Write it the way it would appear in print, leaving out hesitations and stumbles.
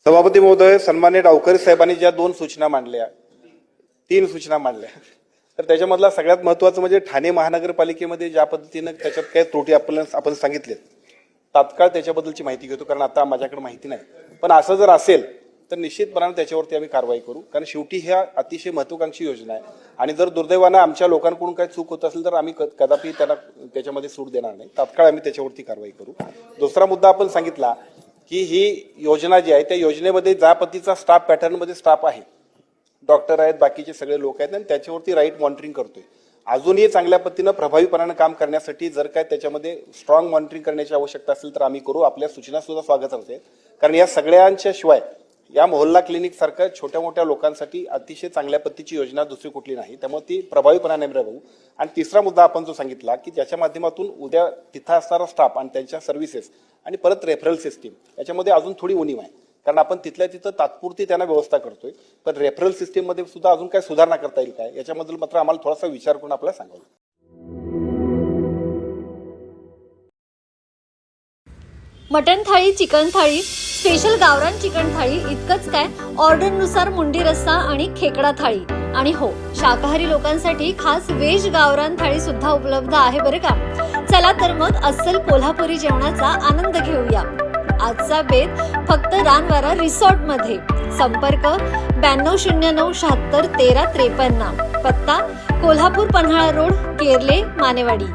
सभापती महोदय, सन्माननीय डावकरे साहेबांनी ज्या 2 सूचना मांडल्या, 3 सूचना मांडल्या, तर त्याच्यामधला सगळ्यात महत्त्वाचं म्हणजे ठाणे महानगरपालिकेमध्ये ज्या पद्धतीनं त्याच्यात काही त्रुटी आपण सांगितले, तात्काळ त्याच्याबद्दलची माहिती घेतो, कारण आता माझ्याकडे माहिती नाही. पण असं जर असेल तर निश्चितपणाने त्याच्यावरती आम्ही कारवाई करू, कारण शेवटी ह्या अतिशय महत्त्वाकांक्षी योजना आहे आणि जर दुर्दैवानं आमच्या लोकांकडून काही चूक होत असेल तर आम्ही कदापि त्याला त्याच्यामध्ये सूट देणार नाही. तात्काळ आम्ही त्याच्यावरती कारवाई करू. दुसरा मुद्दा आपण सांगितला की ही योजना जी आहे त्या योजनेमध्ये ज्या पद्धतीचा स्टाफ पॅटर्नमध्ये स्टाफ आहे, डॉक्टर आहेत, बाकीचे सगळे लोक आहेत, आणि त्याच्यावरती राईट मॉनिटरिंग करतोय. अजूनही चांगल्या पद्धतीनं प्रभावीपणाने काम करण्यासाठी जर काय त्याच्यामध्ये स्ट्रॉंग मॉनिटरिंग करण्याची आवश्यकता असेल तर आम्ही करू. आपल्या सूचना सुद्धा स्वागत असेल, कारण या सगळ्यांच्या शिवाय या मोहल्ला क्लिनिक सारख्या छोट्या मोठ्या लोकांसाठी अतिशय चांगल्या पद्धतीची योजना दुसरी कुठली नाही, त्यामुळे ती प्रभावीपणाने राबवू. आणि तिसरा मुद्दा आपण जो सांगितला की ज्याच्या माध्यमातून उद्या तिथं असणारा स्टाफ आणि त्यांच्या सर्व्हिसेस आणि परत रेफरल सिस्टीम याच्यामध्ये अजून थोडी उणीव आहे, कारण आपण तिथल्या तिथं तात्पुरती त्यांना व्यवस्था करतोय, पण रेफरल सिस्टीम मध्ये सुद्धा अजून काय सुधारणा करता येईल काय याच्याबद्दल मात्र आम्हाला थोडासा विचार करून आपल्याला सांगावं. मटन थाळी, चिकन थाळी, स्पेशल गावरान चिकन थाळी इतकंच काय, ऑर्डरनुसार मुंडी रस्सा आणि खेकडा थाळी. आणि हो, शाकाहारी लोकांसाठी खास व्हेज गावरान थाळी सुद्धा उपलब्ध आहे बरं का. चला तर मग अस्सल कोल्हापुरी जेवणाचा आनंद घेऊया. आजचा बेत फक्त रानवारा रिसॉर्ट मध्ये. संपर्क 9209761353. पत्ता कोल्हापूर पन्हाळा रोड, केरले, मानेवाडी.